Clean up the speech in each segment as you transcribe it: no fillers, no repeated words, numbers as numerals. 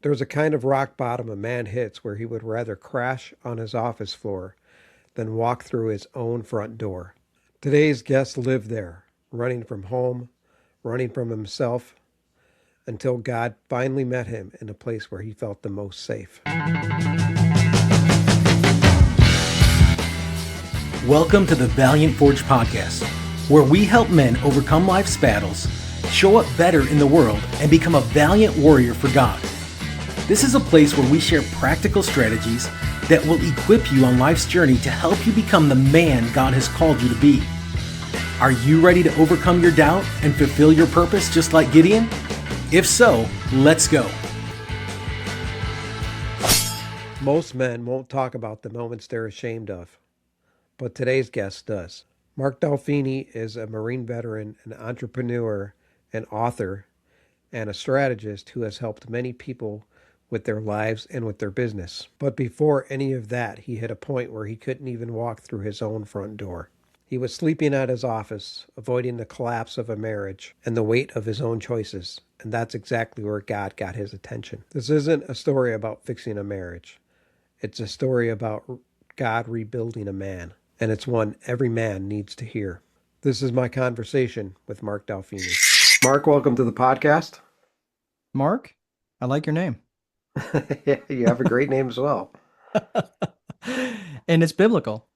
There's a kind of rock bottom a man hits where he would rather crash on his office floor than walk through his own front door. Today's guest lived there, running from home, running from himself, until God finally met him in a place where he felt the most safe. Welcome to the Valiant Forge podcast, where we help men overcome life's battles, show up better in the world, and become a valiant warrior for God. This is a place where we share practical strategies that will equip you on life's journey to help you become the man God has called you to be. Are you ready to overcome your doubt and fulfill your purpose just like Gideon? If so, let's go. Most men won't talk about the moments they're ashamed of, but today's guest does. Mark Delfini is a Marine veteran, an entrepreneur, an author, and a strategist who has helped many people with their lives and with their business. But before any of that, he hit a point where he couldn't even walk through his own front door. He was sleeping at his office, avoiding the collapse of a marriage and the weight of his own choices. And that's exactly where God got his attention. This isn't a story about fixing a marriage. It's a story about God rebuilding a man. And it's one every man needs to hear. This is my conversation with Mark Delfini. Mark, welcome to the podcast. Mark, I like your name. Yeah, you have a great name as well. And it's biblical.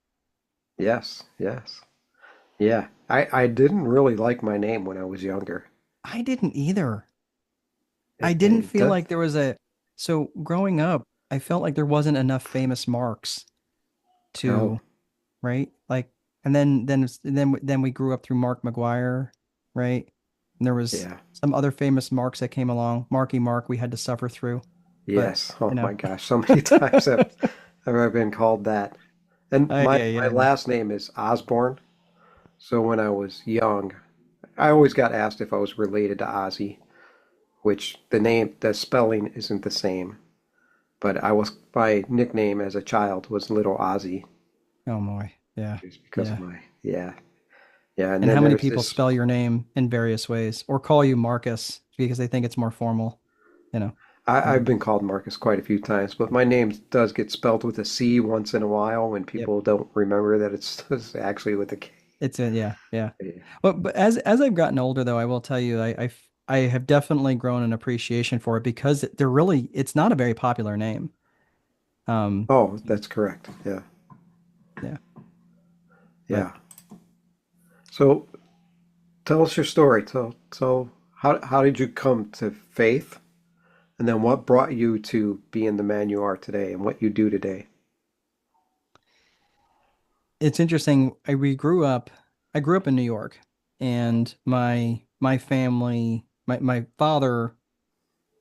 Yes. Yeah, I didn't really like my name when I was younger. I didn't either. I didn't feel like there was so growing up, I felt like there wasn't enough famous Marks right? Like, and then we grew up through Mark McGuire, right? And there was some other famous Marks that came along. Marky Mark we had to suffer through. Yes. But, my gosh, so many times I've been called that. And my last name is Osborne. So when I was young, I always got asked if I was related to Ozzy, which the spelling isn't the same. But my nickname as a child was Little Ozzy. Oh my, yeah. Just because of yeah. And how many people spell your name in various ways or call you Marcus because they think it's more formal, I've been called Marcus quite a few times, but my name does get spelled with a C once in a while when people don't remember that it's actually with a K. It's yeah. But as I've gotten older, though, I will tell you, I have definitely grown an appreciation for it because it's not a very popular name. Oh, that's correct. Yeah. So, tell us your story. So how did you come to faith? And then what brought you to being the man you are today and what you do today? It's interesting. I grew up in New York, and my family, my father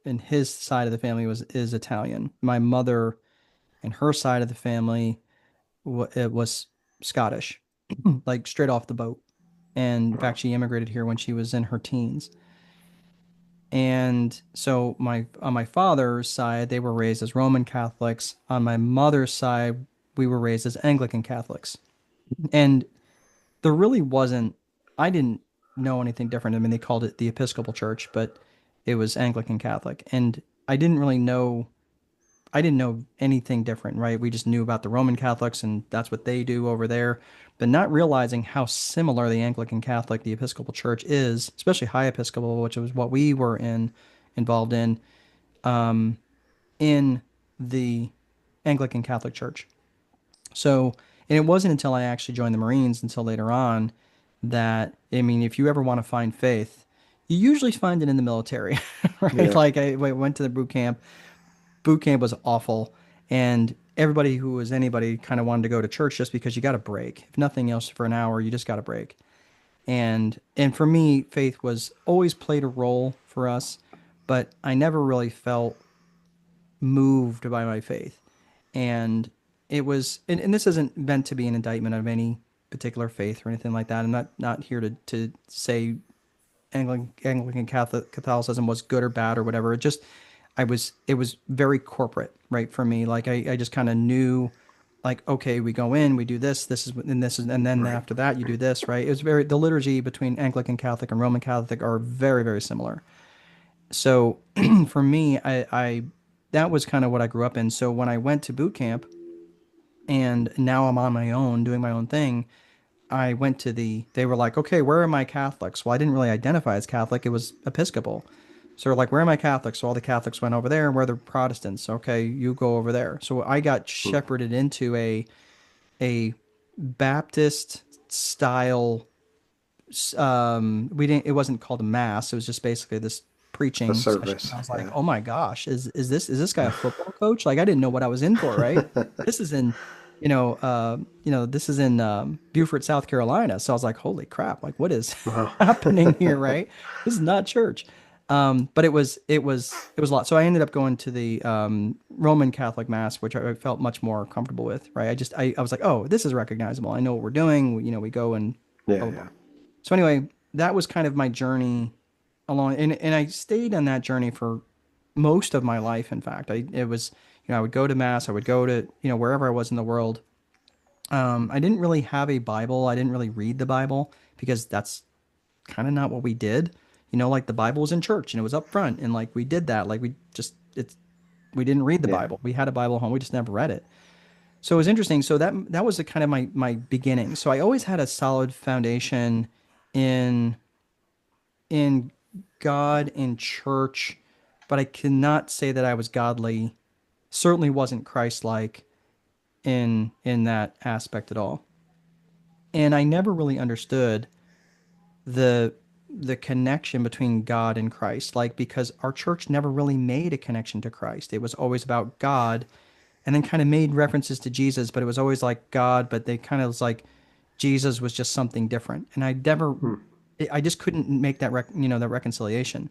and his side of the family is Italian. My mother and her side of the family was Scottish, like straight off the boat. And in fact, she immigrated here when she was in her teens. And so on my father's side, they were raised as Roman Catholics. On my mother's side, we were raised as Anglican Catholics. And there really I didn't know anything different. I mean, they called it the Episcopal Church, but it was Anglican Catholic. And I didn't know anything different, right? We just knew about the Roman Catholics and that's what they do over there, but not realizing how similar the Anglican Catholic, the Episcopal Church is, especially High Episcopal, which was what we were involved in the Anglican Catholic Church. So, and it wasn't until I actually joined the Marines until later on that, I mean, if you ever want to find faith, you usually find it in the military, right? Yeah. Like I went to the boot camp. Boot camp was awful, and everybody who was anybody kind of wanted to go to church just because you got a break. If nothing else, for an hour, you just got a break. And for me, faith was always played a role for us, but I never really felt moved by my faith. And it was, and this isn't meant to be an indictment of any particular faith or anything like that. I'm not here to say Anglican Catholicism was good or bad or whatever. It was very corporate, right? For me, like I just kind of knew, like, okay, we go in, we do this, and then right. After that you do this, right? It was the liturgy between Anglican Catholic and Roman Catholic are very, very similar. So for me, I that was kind of what I grew up in. So when I went to boot camp and now I'm on my own doing my own thing, I went to they were like, okay, where are my Catholics? Well, I didn't really identify as Catholic. It was Episcopal. So they're like, where are my Catholics? So all the Catholics went over there, and where are the Protestants? Okay, you go over there. So I got Hmm. shepherded into a Baptist style. We didn't. It wasn't called a mass. It was just basically this A preaching session. service. I was like, Yeah. oh my gosh, is this guy a football coach? Like I didn't know what I was in for, right? This is in, this is in Beaufort, South Carolina. So I was like, holy crap, like what is Wow. happening here, right? This is not church. But it was a lot. So I ended up going to the Roman Catholic Mass, which I felt much more comfortable with, right? I was like, oh, this is recognizable. I know what we're doing. We go and Yeah, blah blah blah. yeah. So anyway, that was kind of my journey along, and I stayed on that journey for most of my life. In fact, it was, I would go to mass, I would go to, wherever I was in the world. I didn't really have a Bible. I didn't really read the Bible because that's kind of not what we did. Like the Bible was in church and it was up front, and like we did that. Like we didn't read the Yeah. Bible. We had a Bible at home. We just never read it. So it was interesting. So that was the kind of my beginning. So I always had a solid foundation in in God and church, but I cannot say that I was godly. Certainly wasn't Christ-like in that aspect at all. And I never really understood the the connection between God and Christ, like because our church never really made a connection to Christ. It was always about God, and then kind of made references to Jesus, but it was always like God, but they kind of was like Jesus was just something different. And Hmm. I just couldn't make that reconciliation.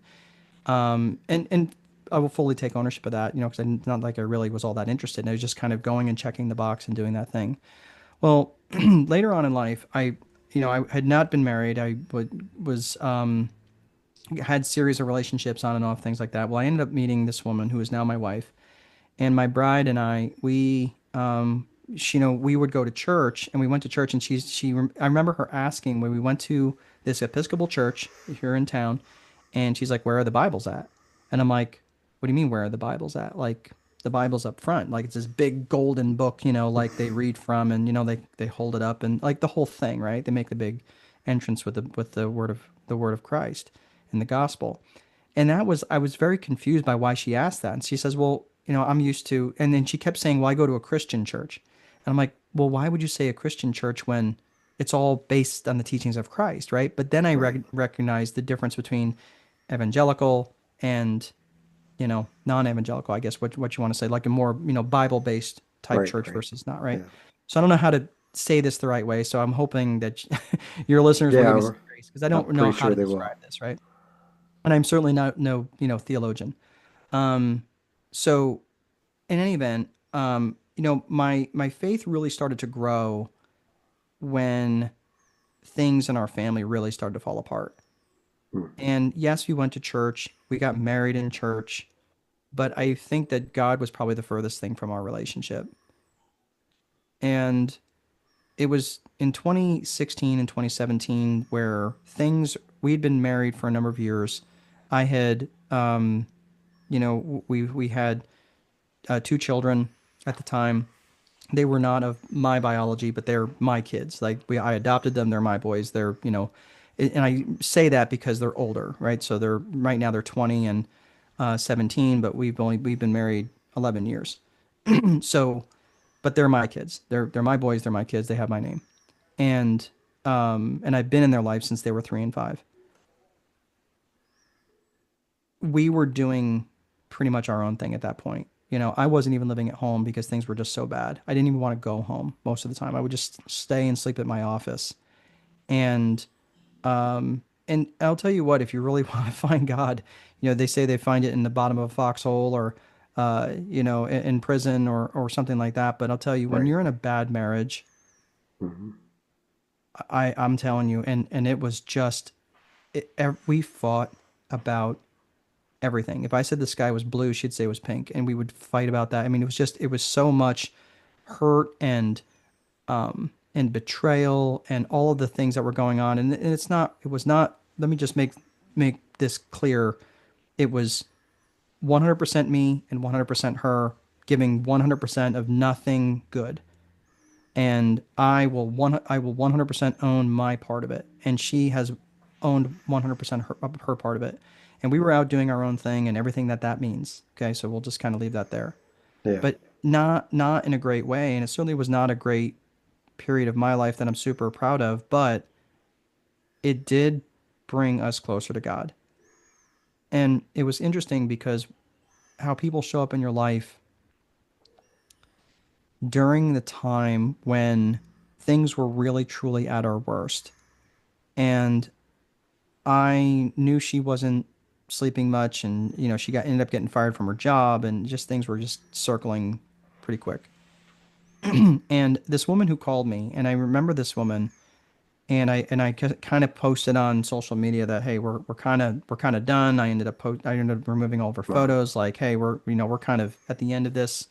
And I will fully take ownership of that, because it's not like I really was all that interested. I was just kind of going and checking the box and doing that thing. Well, later on in life, I had not been married. Was had series of relationships on and off, things like that. Well, I ended up meeting this woman who is now my wife, and my bride and I, we would go to church, and we went to church, and I remember her asking when we went to this Episcopal church here in town, and she's like, "Where are the Bibles at?" And I'm like, "What do you mean, where are the Bibles at? Like the Bible's up front, like it's this big golden book, like they read from, and they hold it up, and like the whole thing, right? They make the big entrance with the word of Christ in the gospel." And I was very confused by why she asked that. And she says, well, I'm used to, and then she kept saying, well, I go to a Christian church. And I'm like, well, why would you say a Christian church when it's all based on the teachings of Christ, right? But then I Right. recognized the difference between evangelical and, non-evangelical, I guess, what you want to say, like a more, Bible-based type Right. church Right. versus not, right? Yeah. So I don't know how to say this the right way. So I'm hoping that your listeners will give Yeah. me some grace because I I'm don't know pretty how sure to they will. describe this, right? And I'm certainly not no theologian. Um, so in any event, my faith really started to grow when things in our family really started to fall apart. Hmm. And yes, we went to church, we got married in church, but I think that God was probably the furthest thing from our relationship. And it was in 2016 and 2017 where we'd been married for a number of years. I had, we had two children at the time. They were not of my biology, but they're my kids. Like I adopted them. They're my boys. And I say that because they're older, right? So right now they're 20 and 17, but we've been married 11 years. So, but they're my kids. They're my boys. They're my kids. They have my name, and I've been in their life since they were 3 and 5. We were doing pretty much our own thing at that point. I wasn't even living at home because things were just so bad. I didn't even want to go home most of the time. I would just stay and sleep at my office. And and I'll tell you what, if you really want to find God, they say they find it in the bottom of a foxhole or in prison or something like that. But I'll tell you, when Right. you're in a bad marriage, Hmm. I'm telling you, and it was just we fought about everything. If I said the sky was blue, she'd say it was pink, and we would fight about that. I mean, it was so much hurt and betrayal and all of the things that were going on. And it was not. Let me just make this clear. It was 100% me and 100% her, giving 100% of nothing good. And I will 100% own my part of it, and she has owned 100% her part of it. And we were out doing our own thing and everything that means. Okay, so we'll just kind of leave that there. Yeah. But not in a great way, and it certainly was not a great period of my life that I'm super proud of, but it did bring us closer to God. And it was interesting because how people show up in your life during the time when things were really truly at our worst. And I knew she wasn't sleeping much, and she ended up getting fired from her job, and just things were just circling pretty quick. And this woman who called me, and I remember this woman, and I kind of posted on social media that, hey, we're kind of done. I ended up removing all of her Wow. photos, like, hey, we're kind of at the end of this.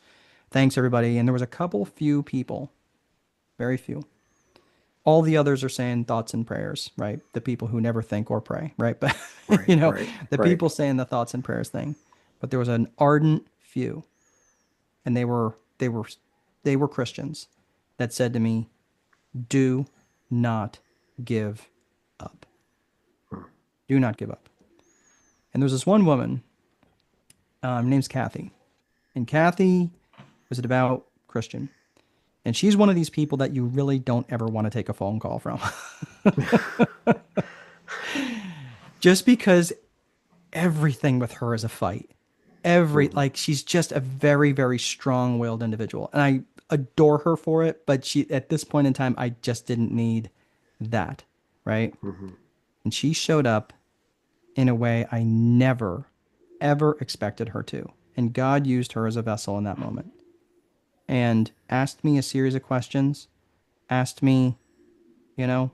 Thanks everybody. And there was a couple few people, very few. All the others are saying thoughts and prayers, right? The people who never think or pray, right? But Right. Right. the Right. people saying the thoughts and prayers thing. But there was an ardent few, and they were Christians that said to me, "Do not give up. Do not give up." And there's this one woman, her name's Kathy, and Kathy was a devout Christian, and she's one of these people that you really don't ever want to take a phone call from, just because everything with her is a fight. Mhm. Like, she's just a very, very strong-willed individual, and I adore her for it. But she, at this point in time, I just didn't need that, right? Mhm. And she showed up in a way I never, ever expected her to. And God used her as a vessel in that moment and asked me a series of questions, asked me, you know,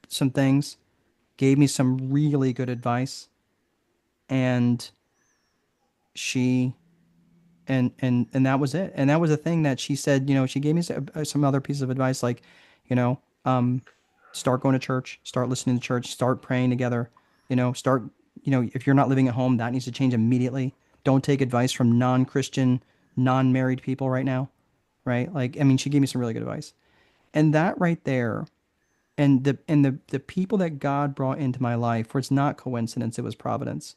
some things, gave me some really good advice. And she, and that was it. And that was the thing that she said, she gave me some other pieces of advice, like, you know, um, start going to church, start listening to church, start praying together, start, if you're not living at home, that needs to change immediately. Don't take advice from non-Christian, non-married people right now, right? Like, I mean, she gave me some really good advice. And that right there, and the people that God brought into my life, where it's not coincidence, it was providence.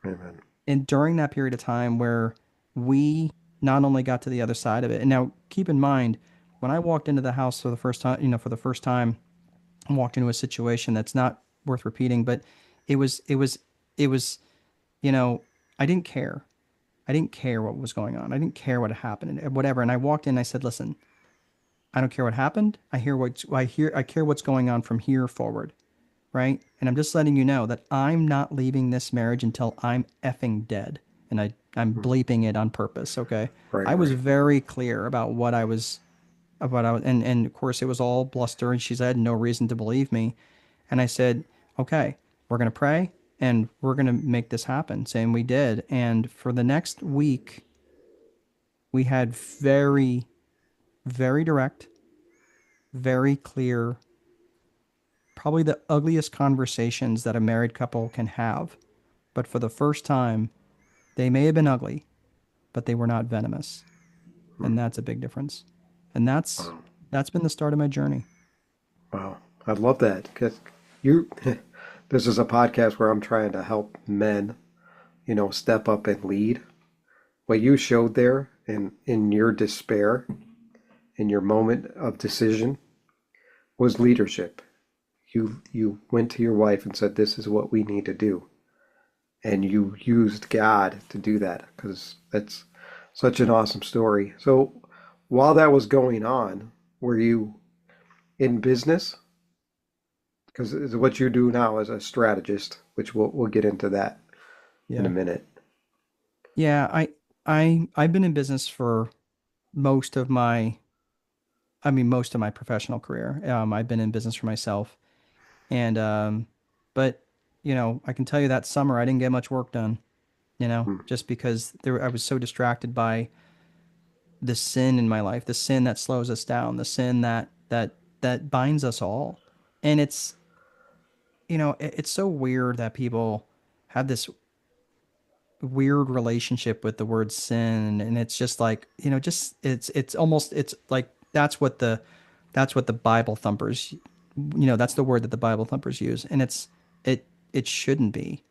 Amen. And during that period of time where we not only got to the other side of it, and now keep in mind, when I walked into the house for the first time, I walked into a situation that's not worth repeating, but it was, it was, it was, you know, I didn't care. I didn't care what was going on. I didn't care what had happened and whatever. And I walked in and I said, listen, I don't care what happened. I care what's going on from here forward. Right? And I'm just letting you know that I'm not leaving this marriage until I'm effing dead. And I'm Mhm. bleeping it on purpose, okay? Right. I was Right. very clear about what I was about. And of course it was all bluster, and she had no reason to believe me. And I said, okay, we're gonna pray and we're gonna make this happen. Saying we did. And for the next week, we had very, very direct, very clear, probably the ugliest conversations that a married couple can have. But for the first time, they may have been ugly, but they were not venomous. Mm. And that's a big difference. And that's Wow. that's been the start of my journey. Wow. I love that because you. This is a podcast where I'm trying to help men, step up and lead. What you showed there in your despair, in your moment of decision, was leadership. You went to your wife and said, "This is what we need to do," and you used God to do that because that's such an awesome story. So, while that was going on, were you in business? Because what you do now as a strategist, which we'll get into that in a Yeah. minute. Yeah, I've been in business for most of my most of my professional career. I've been in business for myself. And but I can tell you that summer I didn't get much work done, Hmm. just because I was so distracted by the sin in my life, the sin that slows us down, the sin that binds us all. And it's so weird that people have this weird relationship with the word sin, and it's just like, just it's almost, it's like that's what the Bible thumpers, that's the word that the Bible thumpers use, and it shouldn't be.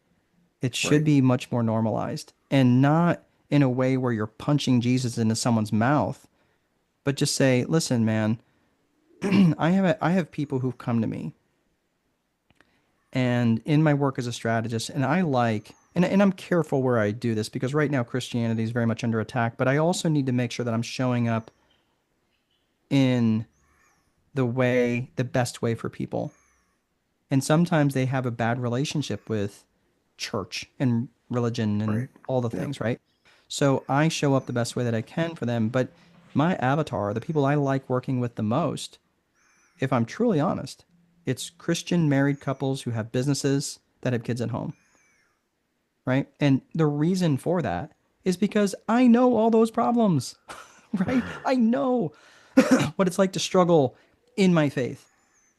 It should Right. be much more normalized, and not in a way where you're punching Jesus into someone's mouth, but just say, listen, man, I have people who've come to me, and in my work as a strategist, and and I'm careful where I do this because right now Christianity is very much under attack, but I also need to make sure that I'm showing up in the best way for people. And sometimes they have a bad relationship with church and religion and Right. all the Yeah. things, right? So I show up the best way that I can for them. But my avatar, the people I like working with the most, if I'm truly honest, it's Christian married couples who have businesses that have kids at home, right? And the reason for that is because I know all those problems, right? I know what it's like to struggle in my faith.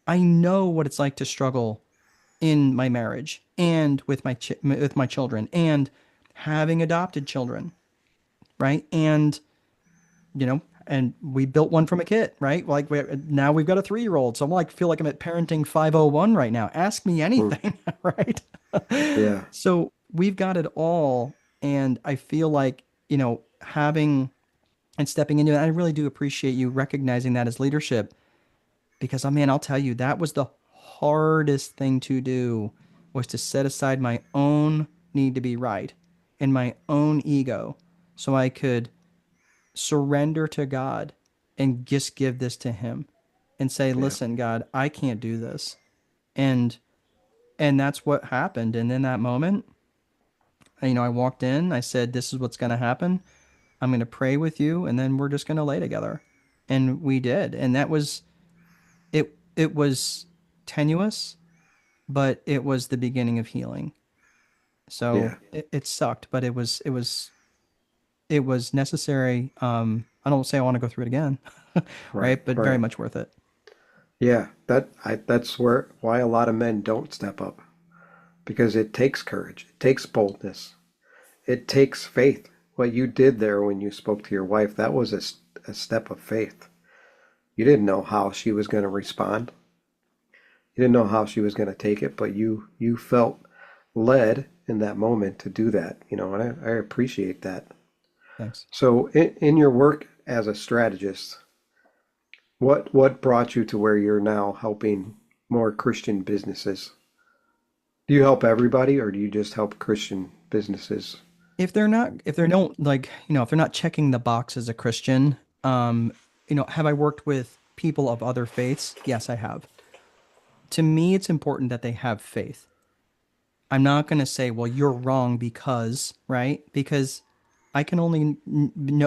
I know what it's like to struggle in my marriage and with my children and having adopted children, right? And we built one from a kit, right? Like now we've got a 3-year-old. So I'm like, feel like I'm at parenting 501 right now. Ask me Mm. anything, right? Yeah. So we've got it all. And I feel like, having and stepping into it, I really do appreciate you recognizing that as leadership because, oh man, I'll tell you, that was the hardest thing to do was to set aside my own need to be right and my own ego so I could surrender to God and just give this to him and say, Yeah. listen, God, I can't do this. And and that's what happened. And in that moment, I walked in, I said, this is what's going to happen. I'm going to pray with you and then we're just going to lay together. And we did. And that was it was tenuous, but it was the beginning of healing. So Yeah. it sucked, but it was necessary. I don't say I want to go through it again, Right. right? But very Right. much worth it. Yeah. That's why a lot of men don't step up, because it takes courage. It takes boldness. It takes faith. What you did there when you spoke to your wife, that was a step of faith. You didn't know how she was going to respond. You didn't know how she was going to take it, but you felt led in that moment to do that, and I appreciate that. Thanks. So in your work as a strategist, what brought you to where you're now helping more Christian businesses? Do you help everybody, or do you just help Christian businesses? If they're don't like, if they're not checking the box as a Christian, have I worked with people of other faiths? Yes, I have. To me, it's important that they have faith. I'm not going to say, well, you're wrong because, right? Because I can only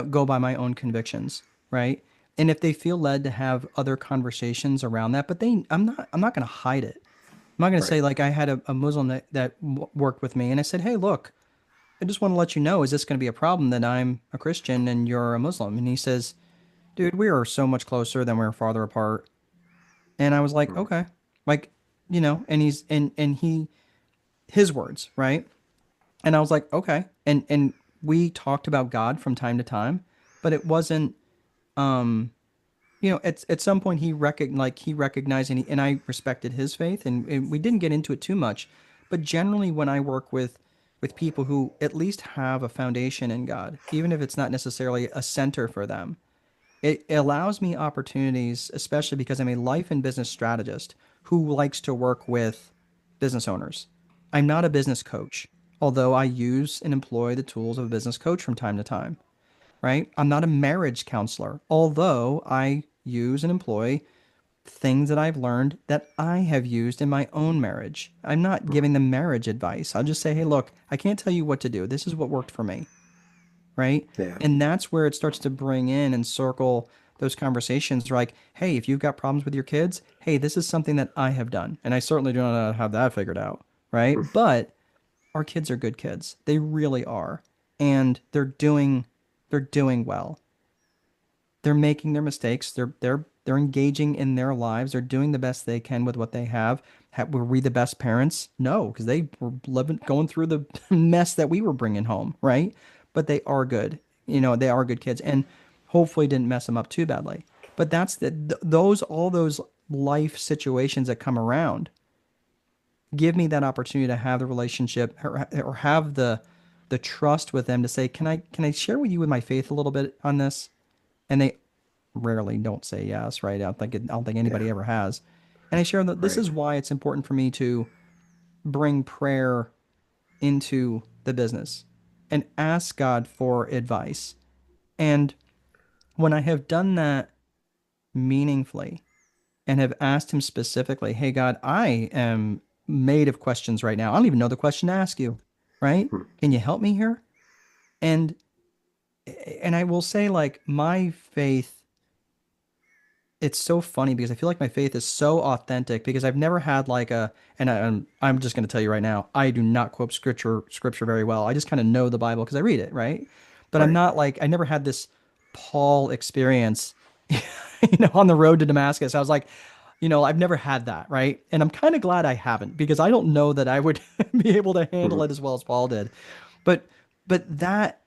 go by my own convictions, right? And if they feel led to have other conversations around that, but I'm not going to hide it. I'm not going to Right. say like I had a Muslim that worked with me and I said, hey, look, I just want to let you know, is this going to be a problem that I'm a Christian and you're a Muslim? And he says, dude, we are so much closer than we're farther apart. And I was like, Mm. okay, like, and his words, right? And I was like, okay. And we talked about God from time to time, but it wasn't at some point he recognized and I respected his faith and we didn't get into it too much. But generally when I work with people who at least have a foundation in God, even if it's not necessarily a center for them, it allows me opportunities, especially because I'm a life and business strategist who likes to work with business owners. I'm not a business coach, although I use and employ the tools of a business coach from time to time, right? I'm not a marriage counselor, although I use and employ things that I've learned that I have used in my own marriage. I'm not giving them marriage advice. I'll just say, hey, look, I can't tell you what to do. This is what worked for me, right? Yeah. And that's where it starts to bring in and circle those conversations like, hey, if you've got problems with your kids, hey, this is something that I have done. And I certainly do not have that figured out, right? But our kids are good kids. They really are. And they're doing well. They're making their mistakes. They're They're engaging in their lives. They're doing the best they can with what they have. Were we the best parents? No, because they were going through the mess that we were bringing home, right? But they are good. They are good kids, and hopefully didn't mess them up too badly. But that's those all those life situations that come around give me that opportunity to have the relationship, or have the trust with them to say, can I share with you with my faith a little bit on this? And they rarely don't say yes, right? I don't think anybody Yeah. ever has. And I share that this Right. is why it's important for me to bring prayer into the business and ask God for advice. And when I have done that meaningfully and have asked him specifically, hey, God, I am made of questions right now. I don't even know the question to ask you, right? Hmm. Can you help me here? And I will say, like, my faith, it's so funny because I feel like my faith is so authentic because I've never had like I'm just going to tell you right now, I do not quote scripture very well. I just kind of know the Bible because I read it, right? But I'm Right. not like, I never had this Paul experience, on the road to Damascus. I was like, I've never had that, right? And I'm kind of glad I haven't, because I don't know that I would be able to handle Mhm. it as well as Paul did. But that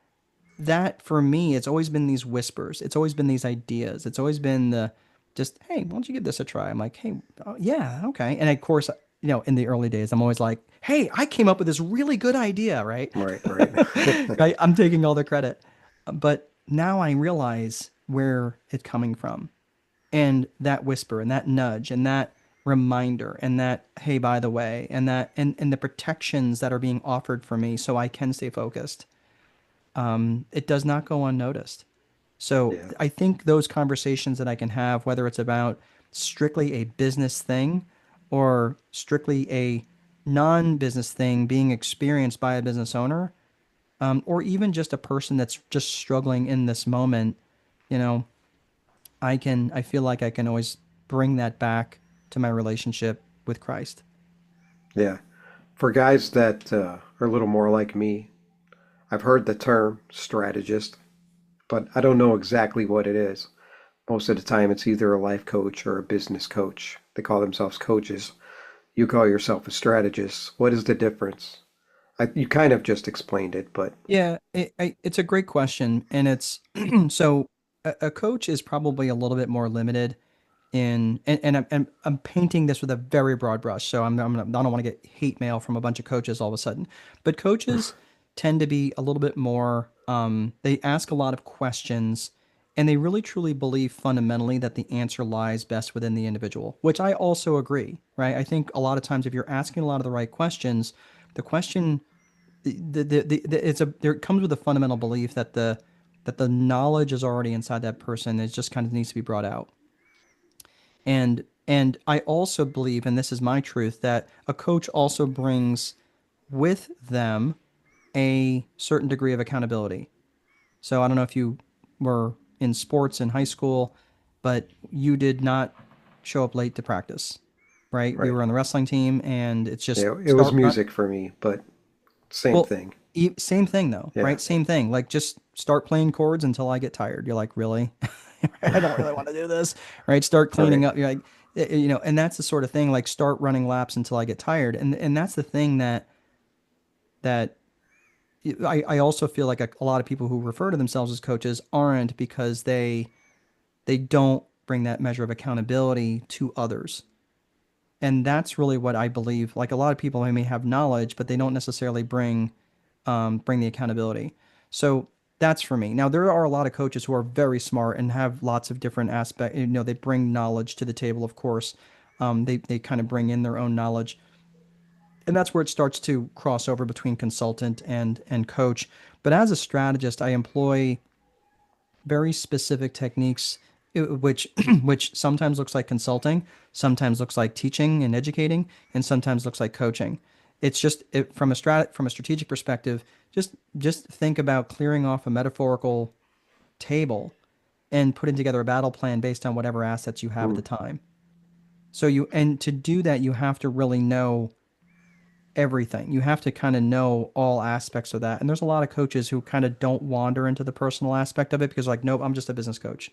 for me, it's always been these whispers. It's always been these ideas. It's always been the just, hey, why don't you give this a try? I'm like, hey, oh, yeah, okay. And of course, in the early days, I'm always like, hey, I came up with this really good idea, right? Right. Right. Right? I'm taking all the credit. But now I realize where it's coming from. And that whisper and that nudge and that reminder and that, hey, by the way, and that and the protections that are being offered for me so I can stay focused, it does not go unnoticed. So Yeah. I think those conversations that I can have, whether it's about strictly a business thing or strictly a non-business thing being experienced by a business owner, or even just a person that's just struggling in this moment, you know, I feel like I can always bring that back to my relationship with Christ. Yeah. For guys that are a little more like me, I've heard the term strategist, but I don't know exactly what it is. Most of the time, it's either a life coach or a business coach. They call themselves coaches. You call yourself a strategist. What is the difference? You kind of just explained it, but Yeah, it's a great question, and it's so a coach is probably a little bit more limited in, and I'm painting this with a very broad brush. So I don't want to get hate mail from a bunch of coaches all of a sudden, but coaches tend to be a little bit more. They ask a lot of questions, and they really truly believe fundamentally that the answer lies best within the individual, which I also agree. Right? I think a lot of times if you're asking a lot of the right questions, the question it's a there comes with a fundamental belief that the knowledge is already inside that person. It just kind of needs to be brought out. And I also believe, and this is my truth, that a coach also brings with them a certain degree of accountability. So I don't know if you were in sports in high school, but you did not show up late to practice, right? We right. were on the wrestling team, and it's just Yeah, it was start run. music for me, but same Well, thing. same thing though, Yeah. right? Same thing. Like, just start playing chords until I get tired. You're like, really? I don't really want to do this, right? Start cleaning Right. up. You're like, and that's the sort of thing. Like, start running laps until I get tired. And that's the thing that I also feel like a lot of people who refer to themselves as coaches aren't, because they don't bring that measure of accountability to others. And that's really what I believe. Like, a lot of people may have knowledge, but they don't necessarily bring the accountability. So that's for me. Now, there are a lot of coaches who are very smart and have lots of different aspects. They bring knowledge to the table, of course. They kind of bring in their own knowledge, and that's where it starts to cross over between consultant and coach. But as a strategist, I employ very specific techniques, which which sometimes looks like consulting, sometimes looks like teaching and educating, and sometimes looks like coaching. It's just from a strategic perspective. Just think about clearing off a metaphorical table and putting together a battle plan based on whatever assets you have at Mm. the time. And to do that, you have to really know everything. You have to kind of know all aspects of that. And there's a lot of coaches who kind of don't wander into the personal aspect of it because, like, nope, I'm just a business coach.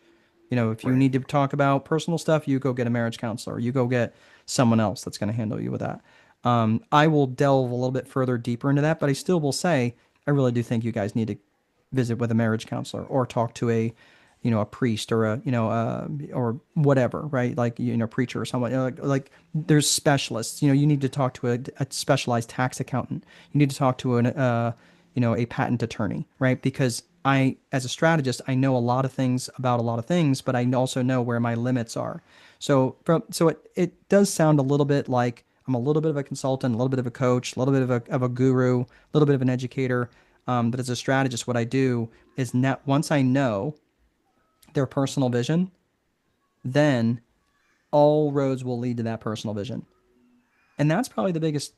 If you Right. need to talk about personal stuff, you go get a marriage counselor. You go get someone else that's going to handle you with that. I will delve a little bit further deeper into that, but I still will say I really do think you guys need to visit with a marriage counselor or talk to a priest or or whatever, right? Like, preacher or someone, like there's specialists, you need to talk to a specialized tax accountant. You need to talk to a patent attorney, right? Because as a strategist, I know a lot of things about a lot of things, but I also know where my limits are. So it does sound a little bit like I'm a little bit of a consultant, a little bit of a coach, a little bit of a guru, a little bit of an educator. But as a strategist, what I do is once I know their personal vision, then all roads will lead to that personal vision. And that's probably the biggest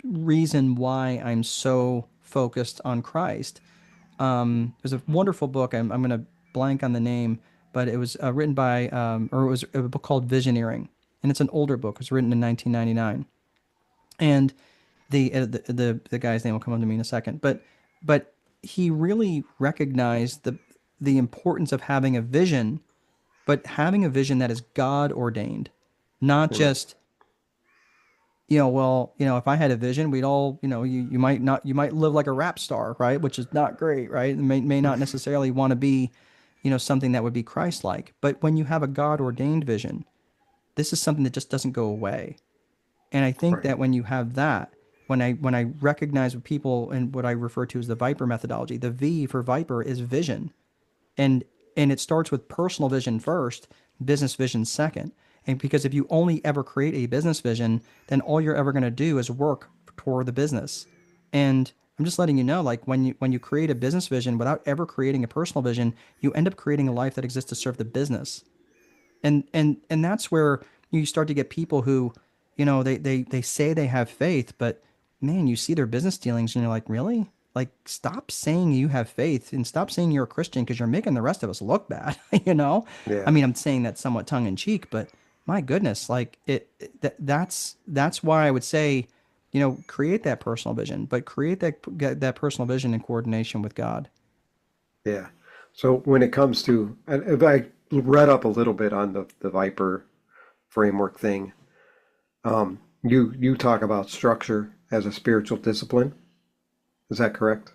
reason why I'm so focused on Christ. There's a wonderful book. I'm going to blank on the name, but it was written by, or it was a book called Visioneering. And it's an older book. It was written in 1999. And the guy's name will come up to me in a second. But he really recognized the importance of having a vision, but having a vision that is God ordained, not Right. just if I had a vision, we'd all, you might not, you might live like a rap star, right? Which is not great, right? It may not necessarily want to be, something that would be Christ-like. But when you have a God-ordained vision, this is something that just doesn't go away. And I think Right. that when you have that, when I recognize what people and what I refer to as the Viper methodology, the V for Viper is vision, and it starts with personal vision first, business vision second. And because if you only ever create a business vision, then all you're ever going to do is work toward the business. And I'm just letting you know, like when you create a business vision without ever creating a personal vision, you end up creating a life that exists to serve the business. And that's where you start to get people who, they say they have faith, but man, you see their business dealings and you're like, really? Like, stop saying you have faith and stop saying you're a Christian because you're making the rest of us look bad, you know? I Yeah. mean, I'm saying that somewhat tongue in cheek, but my goodness, like that's why I would say, create that personal vision, but create that personal vision in coordination with God. Yeah. So when it comes to, and if I read up a little bit on the Viper framework thing, you talk about structure as a spiritual discipline. Is that correct?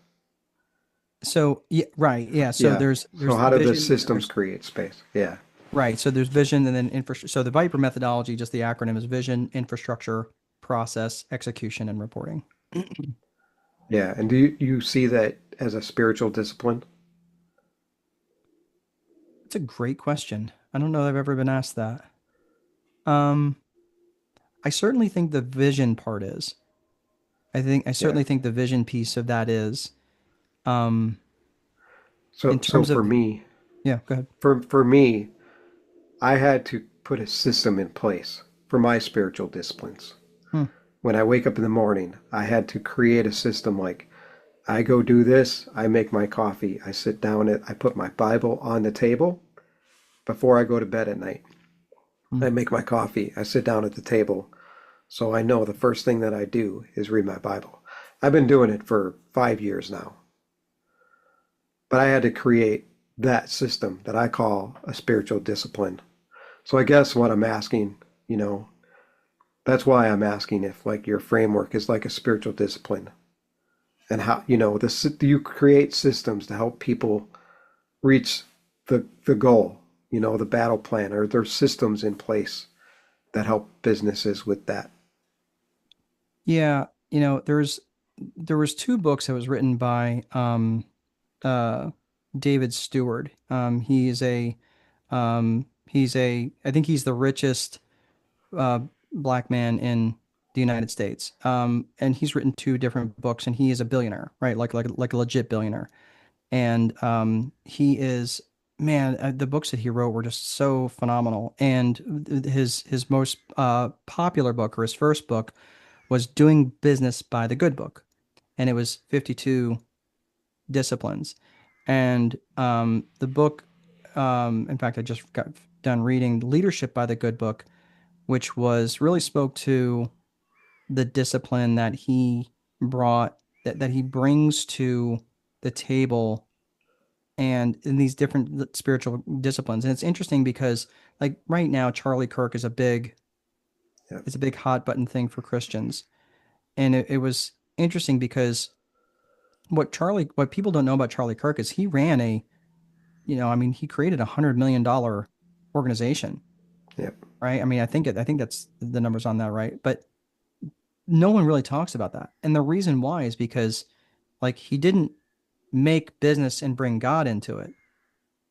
So yeah, right, yeah. So Yeah. So there's how do the vision, systems there's create space? Yeah. right. So there's vision and then infrastructure. So the Viper methodology, just the acronym is vision, infrastructure, process, execution, and reporting. Yeah. And do you see that as a spiritual discipline? It's a great question. I don't know that I've ever been asked that. Um, I certainly think the vision part is. I Yeah. certainly think the vision piece of that is. Um, in So terms for of, me, yeah, go ahead. for me, I had to put a system in place for my spiritual disciplines. Hmm. When I wake up in the morning, I had to create a system like I go do this, I make my coffee, I sit down I put my Bible on the table before I go to bed at night. Hmm. I make my coffee, I sit down at the table, so I know the first thing that I do is read my Bible. I've been doing it for 5 years now, but I had to create that system that I call a spiritual discipline. So I guess what I'm asking, you know, that's why I'm asking if like your framework is like a spiritual discipline and how, do you create systems to help people reach the goal, the battle plan, or there's systems in place that help businesses with that. Yeah, there was two books that was written by uh, David Stewart. I think he's the richest uh, black man in the United States. And he's written two different books, and he is a billionaire, right? Like a legit billionaire. And he is, man, the books that he wrote were just so phenomenal. And his most popular book, or his first book, was Doing Business by the Good Book, and it was 52 disciplines. And the book, in fact, I just got done reading Leadership by the Good Book, which was really spoke to the discipline that he brought, that he brings to the table and in these different spiritual disciplines. And it's interesting because like right now, Charlie Kirk is Yeah. a big hot button thing for Christians. And it was interesting because what people don't know about Charlie Kirk is he ran I mean, he created $100 million organization, Yeah. right? I mean, I think that's the numbers on that, right? But no one really talks about that. And the reason why is because like he didn't make business and bring God into it.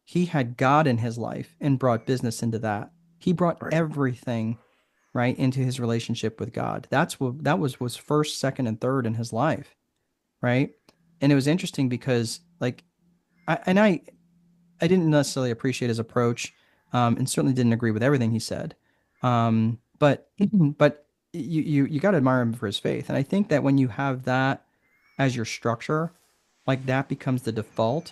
He had God in his life and brought business into that. He brought Right. everything right into his relationship with God. That was first, second, and third in his life, right? And it was interesting because like I didn't necessarily appreciate his approach, and certainly didn't agree with everything he said. But but you got to admire him for his faith, and I think that when you have that as your structure, like that becomes the default.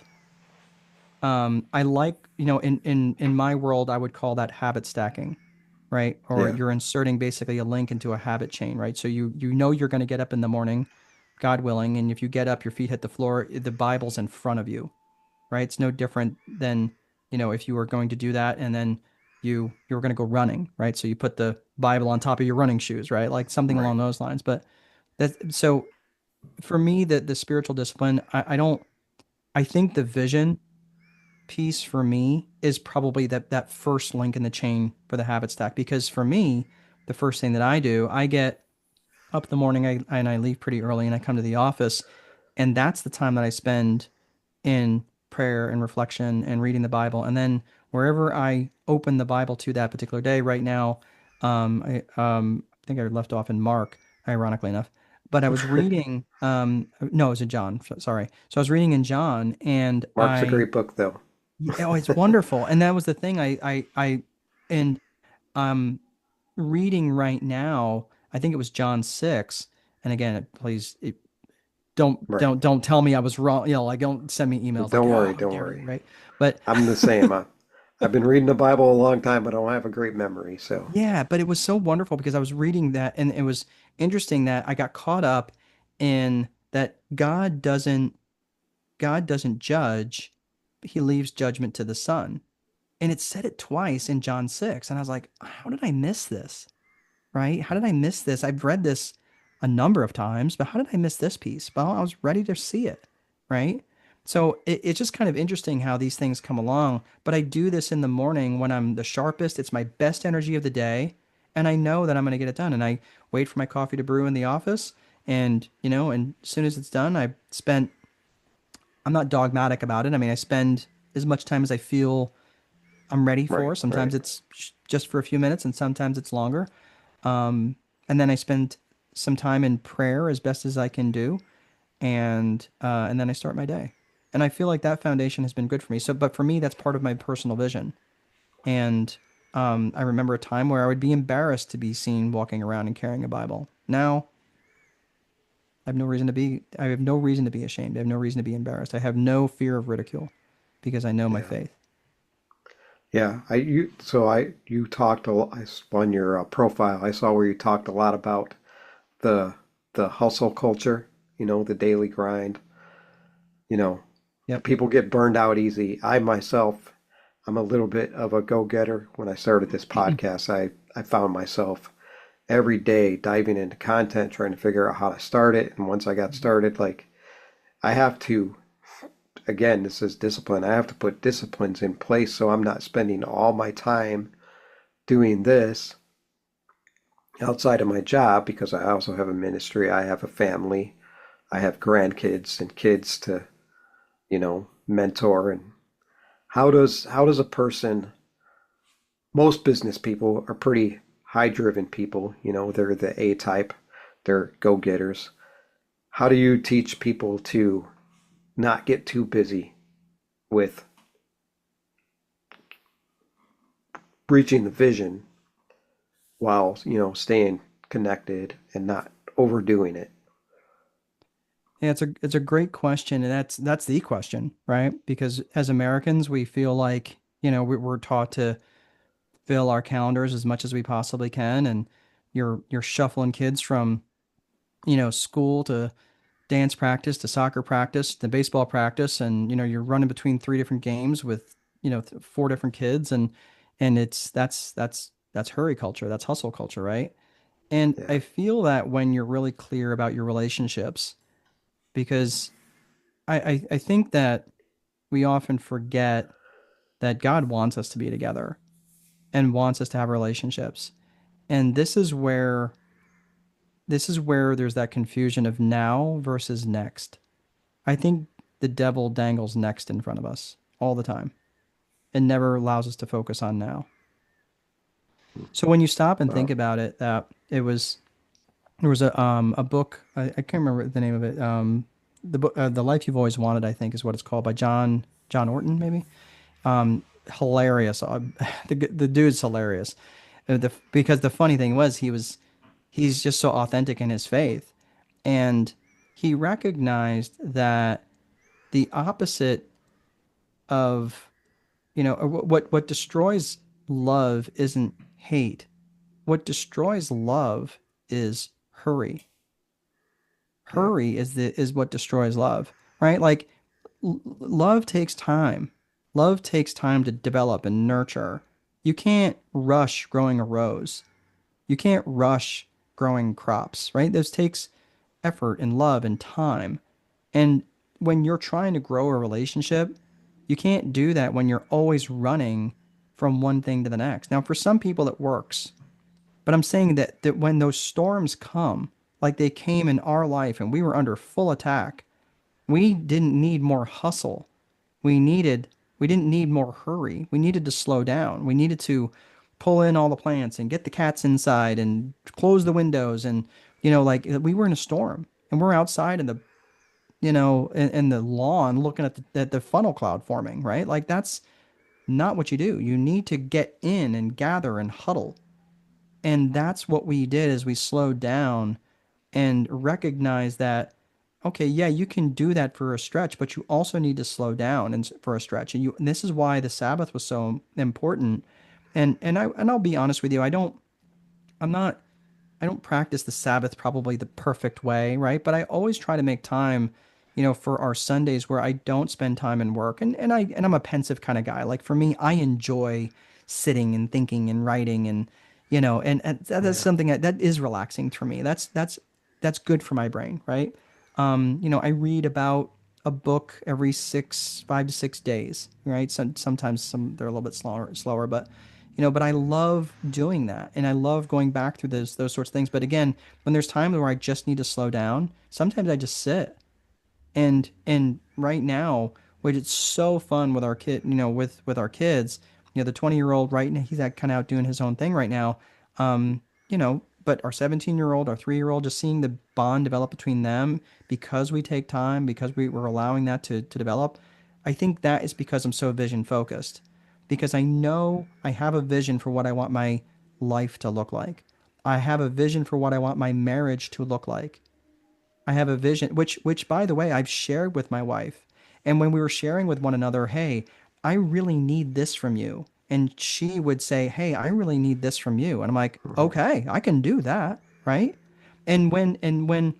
I like, in my world, I would call that habit stacking, right? Or Yeah. you're inserting basically a link into a habit chain, right? So you know you're going to get up in the morning, God willing, and if you get up, your feet hit the floor, the Bible's in front of you, right? It's no different than, if you were going to do that and then you were going to go running, right? So you put the Bible on top of your running shoes, right? Like something Right. along those lines. But that so for me, the spiritual discipline, I don't I think the vision piece for me is probably that first link in the chain for the habit stack. Because for me, the first thing that I do, I get up in the morning and I leave pretty early and I come to the office, and that's the time that I spend in prayer and reflection and reading the Bible. And then wherever I open the Bible to that particular day, right now, I think I left off in Mark, ironically enough. But I was reading, no, it was in John. Sorry. So I was reading in John, and Mark's a great book, though. yeah, oh, it's wonderful. And that was the thing and I'm reading right now. I think it was John 6. And again, please Right. don't tell me I was wrong. Like don't send me emails like, Don't oh, worry. how Don't dare you, worry. right? But I'm the same. I've been reading the Bible a long time, but I don't have a great memory. So, yeah, but it was so wonderful because I was reading that and it was interesting that I got caught up in that God doesn't judge, he leaves judgment to the Son. And it said it twice in John 6. And I was like, how did I miss this? Right? How did I miss this? I've read this a number of times, but how did I miss this piece? Well, I was ready to see it. Right? So it's just kind of interesting how these things come along. But I do this in the morning when I'm the sharpest. It's my best energy of the day. And I know that I'm going to get it done. And I wait for my coffee to brew in the office. And as soon as it's done, I'm not dogmatic about it. I mean, I spend as much time as I feel I'm ready right. for. Right. Sometimes it's just for a few minutes, and sometimes it's longer. And then I spend some time in prayer as best as I can do, and then I start my day. And I feel like that foundation has been good for me. So, but for me, that's part of my personal vision. And I remember a time where I would be embarrassed to be seen walking around and carrying a Bible. Now, I have no reason to be. I have no reason to be ashamed. I have no reason to be embarrassed. I have no fear of ridicule because I know my Yeah. faith. Yeah. You talked a lot on your profile. I saw where you talked a lot about the the hustle culture, the daily grind, you know, Yep. people get burned out easy. I myself, I'm a little bit of a go-getter. When I started this podcast, I found myself every day diving into content, trying to figure out how to start it. And once I got started, like I have to, again, this is discipline. I have to put disciplines in place so I'm not spending all my time doing this outside of my job because I also have a ministry, I have a family, I have grandkids and kids to, mentor. And how does a person, most business people are pretty high driven people, they're the A type, they're go-getters. How do you teach people to not get too busy with reaching the vision while, staying connected and not overdoing it? Yeah, it's a great question, and that's the question, right? Because as Americans, we feel like, we're taught to fill our calendars as much as we possibly can, and you're shuffling kids from, school to dance practice to soccer practice to baseball practice, and you're running between three different games with four different kids, and that's hurry culture, that's hustle culture, right? And Yeah. I feel that when you're really clear about your relationships, because I think that we often forget that God wants us to be together and wants us to have relationships. And this is where there's that confusion of now versus next. I think the devil dangles next in front of us all the time and never allows us to focus on now. So when you stop and think Well, about it, that it was there was a book, I can't remember the name of it. The book, The Life You've Always Wanted, I think is what it's called, by John Orton, maybe. Hilarious. The dude's hilarious. Because the funny thing was he's just so authentic in his faith, and he recognized that the opposite of what destroys love isn't hate. What destroys love is hurry. yeah, Hurry is what destroys love, right? Like love takes time. Love takes time to develop and nurture. You can't rush growing a rose. You can't rush growing crops, right? This takes effort and love and time. And when you're trying to grow a relationship, you can't do that when you're always running from one thing to the next. Now, for some people, it works. But I'm saying that when those storms come, like they came in our life and we were under full attack, we didn't need more hustle. We needed we didn't need more hurry. We needed to slow down. We needed to pull in all the plants and get the cats inside and close the windows, and like we were in a storm and we're outside in the in the lawn looking at the funnel cloud forming, right? Like that's not what you do. You need to get in and gather and huddle. And that's what we did, is we slowed down and recognized that, okay, yeah, you can do that for a stretch, but you also need to slow down and for a stretch. And this is why the Sabbath was so important. And I'll be honest with you, I'm not I don't practice the Sabbath probably the perfect way, right? But I always try to make time, for our Sundays where I don't spend time in work. And I'm a pensive kind of guy. Like for me, I enjoy sitting and thinking and writing, and that's yeah, something that is relaxing for me. That's good for my brain, right? I read about a book every 5 to 6 days, right? Sometimes they're a little bit slower, but I love doing that, and I love going back through those sorts of things. But again, when there's times where I just need to slow down, sometimes I just sit. And right now, which it's so fun with our kid, with our kids, the 20-year-old, right now he's kind of out doing his own thing right now. But our 17-year-old, our 3-year-old, just seeing the bond develop between them because we take time, because we're allowing that to develop. I think that is because I'm so vision focused, because I know I have a vision for what I want my life to look like. I have a vision for what I want my marriage to look like. I have a vision, which by the way, I've shared with my wife. And when we were sharing with one another, hey, I really need this from you. And she would say, hey, I really need this from you. And I'm like, right, okay, I can do that, right? And when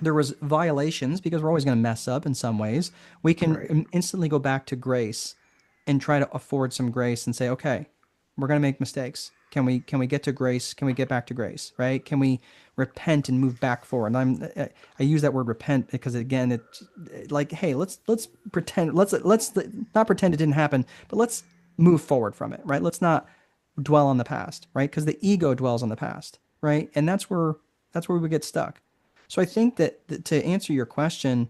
there was violations, because we're always going to mess up in some ways, we can right, instantly go back to grace and try to afford some grace and say, okay, we're going to make mistakes. Can we get to grace? Can we get back to grace? Right? Can we repent and move back forward? And I use that word repent because again, it's like, hey, let's pretend, let's not pretend it didn't happen, but let's move forward from it, right? Let's not dwell on the past, right? Because the ego dwells on the past, right? And that's where we get stuck. So I think that to answer your question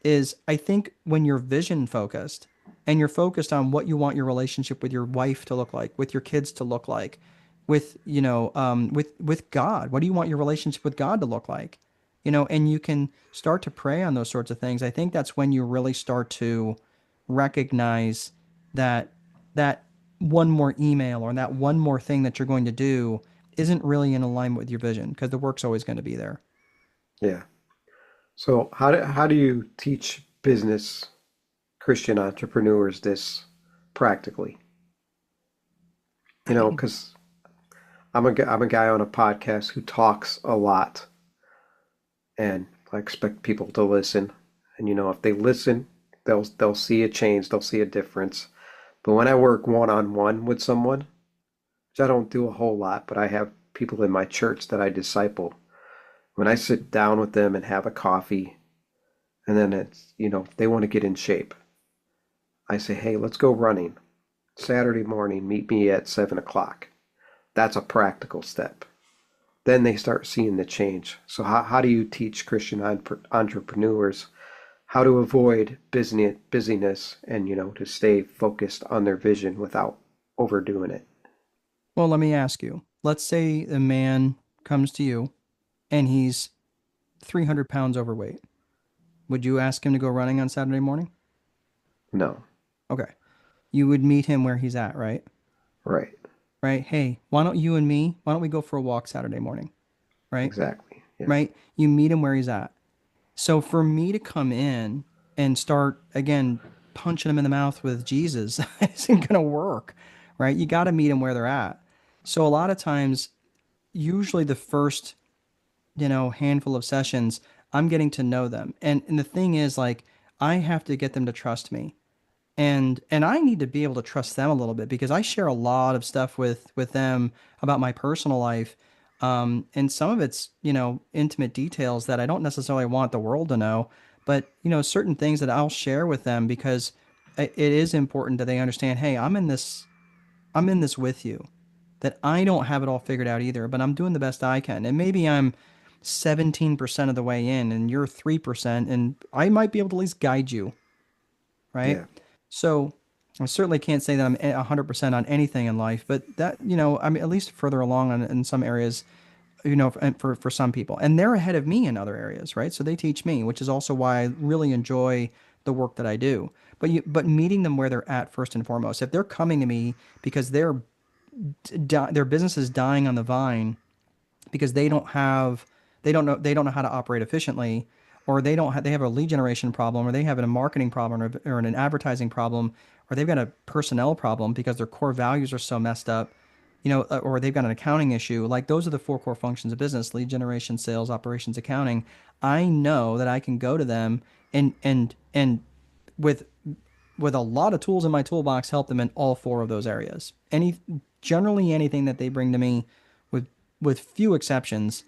is, I think when you're vision focused and you're focused on what you want your relationship with your wife to look like, with your kids to look like, with God, what do you want your relationship with God to look like? And you can start to pray on those sorts of things. I think that's when you really start to recognize that that one more email or that one more thing that you're going to do isn't really in alignment with your vision, because the work's always going to be there. yeah. So how do you teach business Christian entrepreneurs this practically? Because I'm a guy on a podcast who talks a lot, and I expect people to listen. And if they listen, they'll see a change, they'll see a difference. But when I work one on one with someone, which I don't do a whole lot, but I have people in my church that I disciple. When I sit down with them and have a coffee, and then they want to get in shape, I say, hey, let's go running. Saturday morning, meet me at 7 o'clock. That's a practical step. Then they start seeing the change. So how do you teach Christian entrepreneurs how to avoid busyness and to stay focused on their vision without overdoing it? Well, let me ask you. Let's say a man comes to you and he's 300 pounds overweight. Would you ask him to go running on Saturday morning? No. Okay. You would meet him where he's at, right? Right. Right? Hey, why don't you and me, why don't we go for a walk Saturday morning? Right? Exactly. Yeah. Right? You meet him where he's at. So for me to come in and start again punching him in the mouth with Jesus isn't going to work, right? You got to meet them where they're at. So a lot of times, usually the first, handful of sessions, I'm getting to know them. And the thing is like I have to get them to trust me. And I need to be able to trust them a little bit because I share a lot of stuff with them about my personal life. And some of it's, intimate details that I don't necessarily want the world to know, but certain things that I'll share with them because it is important that they understand, hey, I'm in this with you, that I don't have it all figured out either, but I'm doing the best I can. And maybe I'm 17% of the way in and you're 3%, and I might be able to at least guide you, right? Yeah. So I certainly can't say that I'm 100% on anything in life, but that, I mean, at least further along in some areas, for some people. And they're ahead of me in other areas, right? So they teach me, which is also why I really enjoy the work that I do. But meeting them where they're at first and foremost. If they're coming to me because their business is dying on the vine because they don't know how to operate efficiently, or they have a lead generation problem, or they have a marketing problem, or an advertising problem, or they've got a personnel problem because their core values are so messed up, or they've got an accounting issue. Like those are the four core functions of business: lead generation, sales, operations, accounting. I know that I can go to them and with a lot of tools in my toolbox help them in all four of those areas. Generally anything that they bring to me, with few exceptions,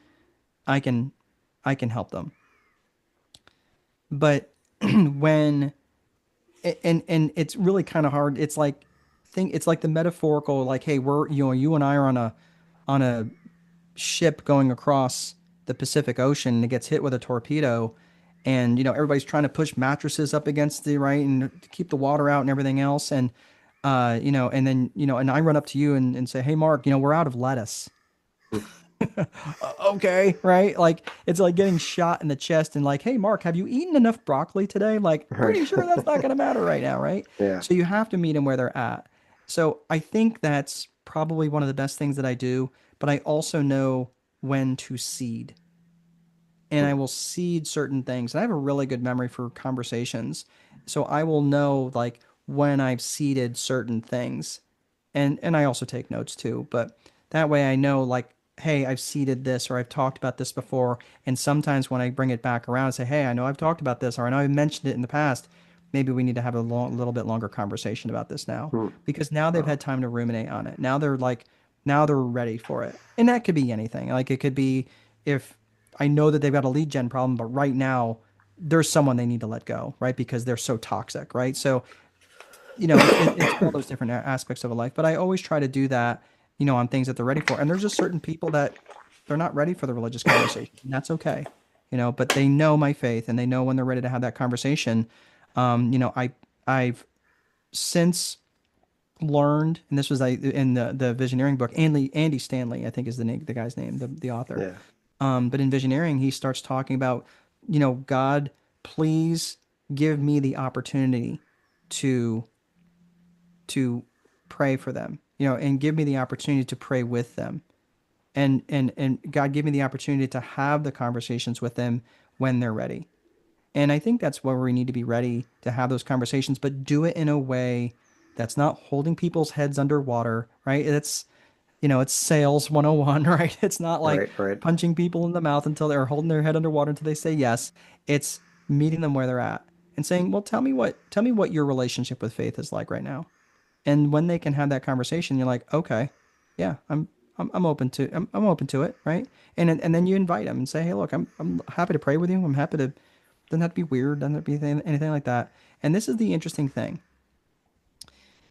I can help them. But when and it's really kind of hard. It's like the metaphorical, like, hey, you and I are on a ship going across the Pacific Ocean and it gets hit with a torpedo, and everybody's trying to push mattresses up against the right and to keep the water out and everything else, and and then and I run up to you and say, hey Mark, we're out of lettuce. Okay, right? Like it's like getting shot in the chest and like, hey Mark, have you eaten enough broccoli today? Like, Right. pretty sure that's not going to matter right now, right? Yeah. So you have to meet them where they're at. So I think that's probably one of the best things that I do, but I also know when to seed. And I will seed certain things. And I have a really good memory for conversations. So I will know like when I've seeded certain things. And I also take notes too, but that way I know like, hey, I've seeded this or I've talked about this before. And sometimes when I bring it back around and say, hey, I know I've talked about this or I know I've mentioned it in the past, maybe we need to have a little bit longer conversation about this now, Hmm. because now they've Oh, had time to ruminate on it. Now they're ready for it. And that could be anything. Like it could be if I know that they've got a lead gen problem, but right now there's someone they need to let go, right? Because they're so toxic, right? So it's all those different aspects of a life. But I always try to do that, on things that they're ready for. And there's just certain people that they're not ready for the religious conversation. And that's okay, but they know my faith and they know when they're ready to have that conversation. I've since learned, and this was in the Visioneering book, Andy Stanley, I think is the guy's name, the author. yeah. But in Visioneering, he starts talking about, God, please give me the opportunity to pray for them, and give me the opportunity to pray with them. And God, give me the opportunity to have the conversations with them when they're ready. And I think that's where we need to be ready to have those conversations, but do it in a way that's not holding people's heads underwater, right? it's sales 101, right? It's not like Right, right. punching people in the mouth until they're holding their head underwater until they say yes. It's meeting them where they're at and saying, "Well, tell me what your relationship with faith is like right now." And when they can have that conversation, you're like, "Okay, yeah, I'm open to I'm open to it, right?" And then you invite them and say, "Hey, look, I'm happy to pray with you. I'm happy to doesn't have to be weird, doesn't have to be anything like that." And this is the interesting thing.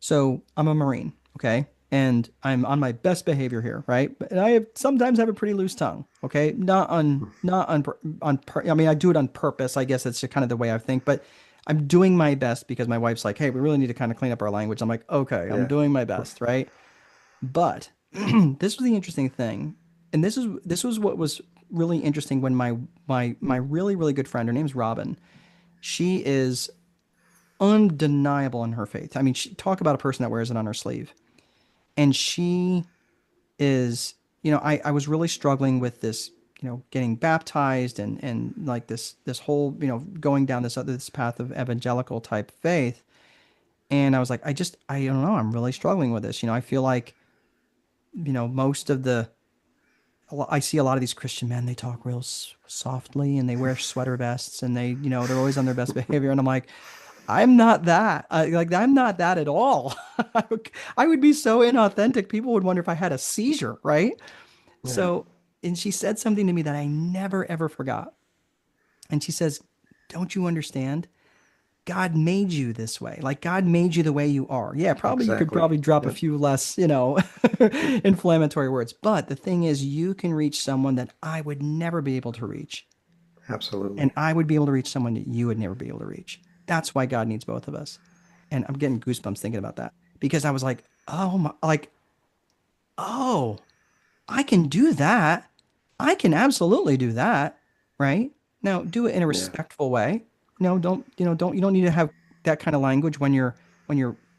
So I'm a Marine, okay? And I'm on my best behavior here, right? And sometimes have a pretty loose tongue, okay? I mean, I do it on purpose. I guess that's kind of the way I think, but I'm doing my best because my wife's like, "Hey, we really need to kind of clean up our language." I'm like, "Okay, I'm Yeah. doing my best," right? But this was the interesting thing. And this was what was really interesting when my really really good friend, her name's Robin. She is undeniable in her faith. I mean, she talk about a person that wears it on her sleeve. And she is, I was really struggling with this, getting baptized and like this whole, going down this path of evangelical type faith. And I was like, I don't know, I'm really struggling with this. I feel like, most of I see a lot of these Christian men, they talk real softly and they wear sweater vests and they're always on their best behavior. And I'm like, I'm not that. I'm not that at all. I would be so inauthentic. People would wonder if I had a seizure, right? Yeah. So, and she said something to me that I never ever forgot. And she says, "Don't you understand? God made you this way. Like God made you the way you are. Yeah, probably you could Exactly. probably drop a Yep. few less, inflammatory words. But the thing is, you can reach someone that I would never be able to reach. And Absolutely. I would be able to reach someone that you would never be able to reach. That's why God needs both of us." And I'm getting goosebumps thinking about that because I was like, "Oh my, like, oh, I can do that. I can absolutely do that." Right? Now, do it in a Yeah. respectful way. You don't need to have that kind of language when you're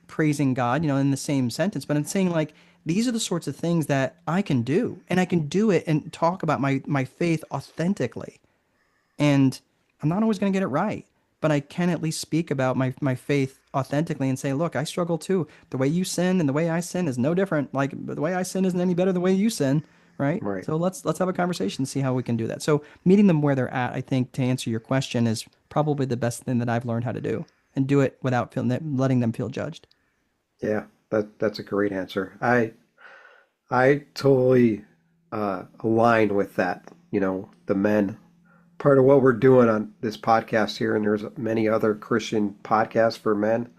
praising God, in the same sentence, but I'm saying like these are the sorts of things that I can do and I can do it and talk about my faith authentically. And I'm not always going to get it right, but I can at least speak about my faith authentically and say, "Look, I struggle too. The way you sin and the way I sin is no different. Like the way I sin isn't any better than the way you sin, right?" Right. So let's have a conversation and see how we can do that. So meeting them where they're at, I think, to answer your question, is probably the best thing that I've learned how to do, and do it without letting them feel judged. Yeah. That's a great answer. I totally align with that. The men. Part of what we're doing on this podcast here, and there's many other Christian podcasts for men,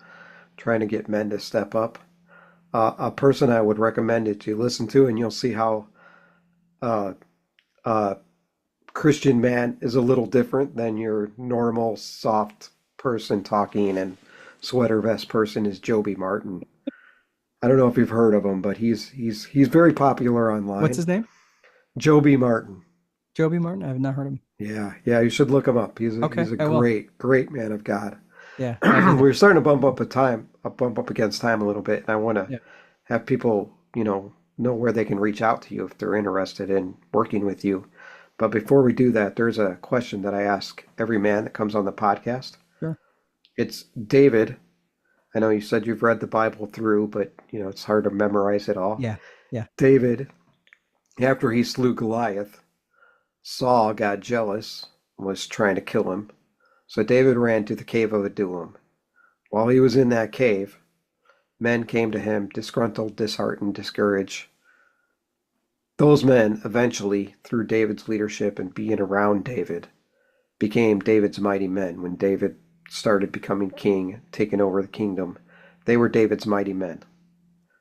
trying to get men to step up. A person I would recommend it to listen to, and you'll see how uh, uh, Christian man is a little different than your normal soft person talking and sweater vest person, is Joby Martin. I don't know if you've heard of him, but he's very popular What's online. his name? Joby Martin. Joby Martin. I have not heard him. Yeah, yeah, you should look him up. Okay, He's a I will. great man of God. Yeah, I do. We're starting to bump up against time a little bit, and I want to Yeah, have people, know where they can reach out to you if they're interested in working with you. But before we do that, there's a question that I ask every man that comes on the podcast. sure. It's David. I know you said you've read the Bible through, but it's hard to memorize it all. Yeah, yeah. David, after he slew Goliath, Saul got jealous and was trying to kill him. So David ran to the cave of Adullam. While he was in that cave, men came to him, disgruntled, disheartened, discouraged. Those men eventually, through David's leadership and being around David, became David's mighty men. When David started becoming king, taking over the kingdom, they were David's mighty men.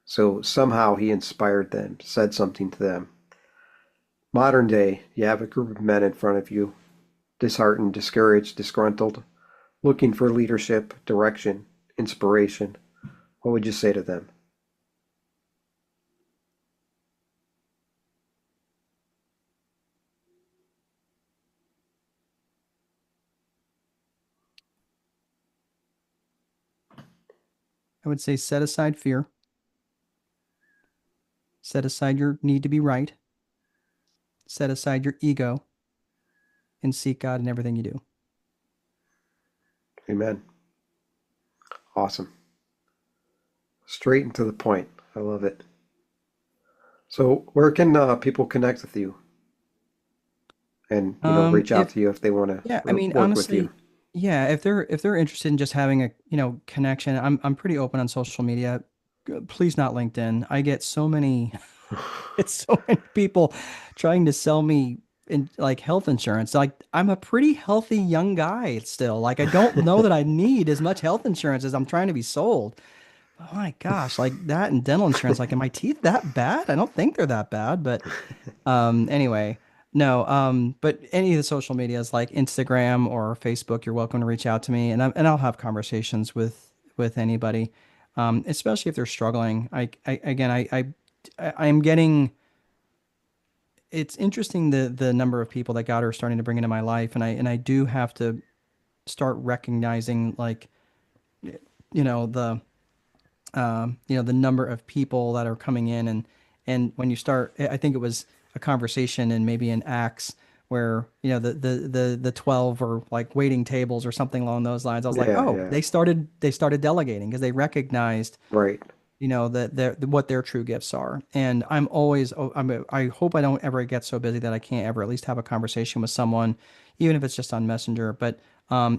So somehow he inspired them, said something to them. Modern day, you have a group of men in front of you, disheartened, discouraged, disgruntled, looking for leadership, direction, inspiration. What would you say to them? I would say set aside fear, set aside your need to be right, set aside your ego, and seek God in everything you do. Amen. Awesome. Straight and to the point. I love it. So where can people connect with you and reach out If to you if they want to Yeah, I mean, work with you? honestly, yeah, if they're interested in just having a, connection, I'm pretty open on social media. Please not LinkedIn. I get so many it's so many people trying to sell me in like health insurance. Like I'm a pretty healthy young guy still. Like I don't know that I need as much health insurance as I'm trying to be sold. Oh my gosh, like that and dental insurance, like, are my teeth that bad? I don't think they're that bad, but anyway, no, but any of the social medias like Instagram or Facebook, you're welcome to reach out to me, and I'll have conversations with anybody, especially if they're struggling. I again, I am getting. It's interesting the number of people that God are starting to bring into my life, and I do have to start recognizing like the the number of people that are coming in and when you start, I think it was a conversation and maybe in Acts where, the 12 or like waiting tables or something along those lines. I was like, Yeah, oh, yeah, they started delegating because they recognized, right. that what their true gifts are. And I hope I don't ever get so busy that I can't ever at least have a conversation with someone, even if it's just on Messenger. But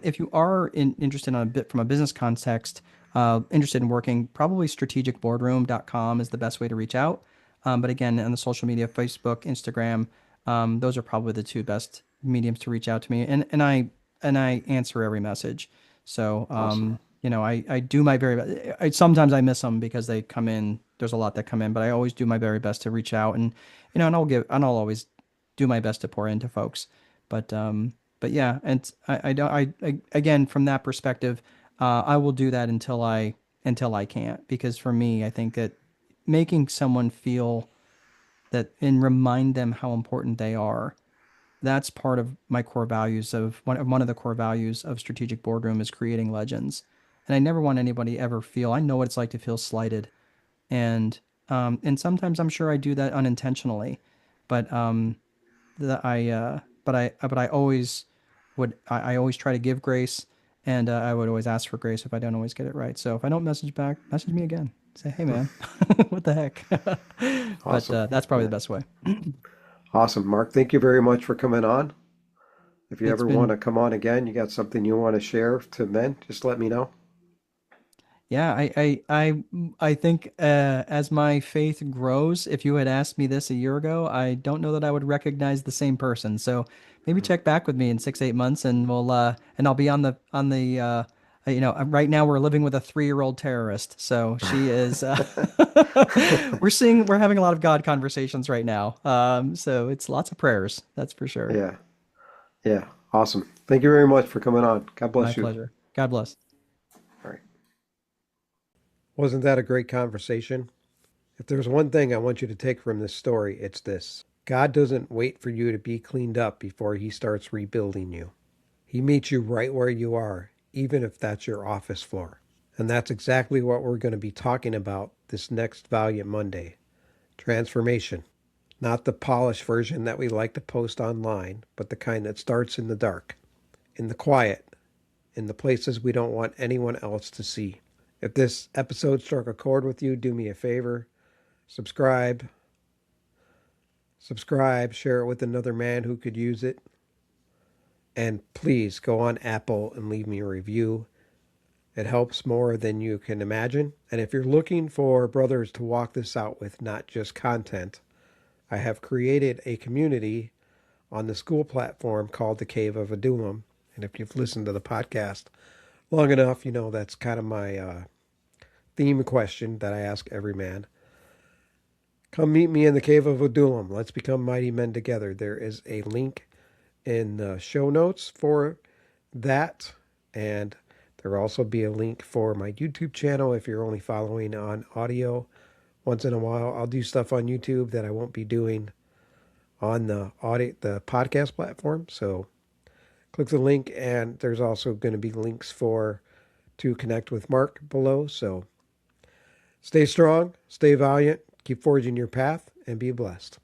if you are interested on a bit from a business context, interested in working, probably strategicboardroom.com is the best way to reach out. But again, on the social media, Facebook, Instagram, those are probably the two best mediums to reach out to me. And I answer every message. So, Awesome. I do my very best. Sometimes I miss them because they come in. There's a lot that come in, but I always do my very best to reach out and I'll always do my best to pour into folks. But yeah, and I don't, again, from that perspective, I will do that until I can't, because for me, I think that making someone feel that and remind them how important they are, that's part of my core values of one of the core values of Strategic Boardroom is creating legends. And I never want anybody ever feel, I know what it's like to feel slighted. And sometimes I'm sure I do that unintentionally, but I always I always try to give grace, and I would always ask for grace if I don't always get it right. So if I don't message back, message me again. Say, hey man, what the heck? But Awesome. that's probably Yeah. the best way. Awesome. Mark, thank you very much for coming on. If you It's ever want been to come on again, you got something you want to share to men, just let me know. Yeah, I think as my faith grows, if you had asked me this a year ago, I don't know that I would recognize the same person. So maybe check back with me in 6, 8 months, and I'll be right now we're living with a 3-year-old terrorist. So she is we're having a lot of God conversations right now. So it's lots of prayers, that's for sure. Yeah. Yeah. Awesome. Thank you very much for coming on. God My bless you. pleasure. God bless. All right. Wasn't that a great conversation? If there's one thing I want you to take from this story, it's this: God doesn't wait for you to be cleaned up before he starts rebuilding you. He meets you right where you are, even if that's your office floor. And that's exactly what we're going to be talking about this next Valiant Monday: transformation. Not the polished version that we like to post online, but the kind that starts in the dark, in the quiet, in the places we don't want anyone else to see. If this episode struck a chord with you, do me a favor: subscribe, share it with another man who could use it, and please go on Apple and leave me a review. It helps more than you can imagine. And if you're looking for brothers to walk this out with, not just content, I have created a community on the school platform called the Cave of Adullam. And if you've listened to the podcast long enough, you know that's kind of my theme question that I ask every man. Come meet me in the Cave of Adullam. Let's become mighty men together. There is a link in the show notes for that. And there will also be a link for my YouTube channel if you're only following on audio. Once in a while, I'll do stuff on YouTube that I won't be doing on the podcast platform. So click the link, and there's also going to be links to connect with Mark below. So stay strong, stay valiant, keep forging your path, and be blessed.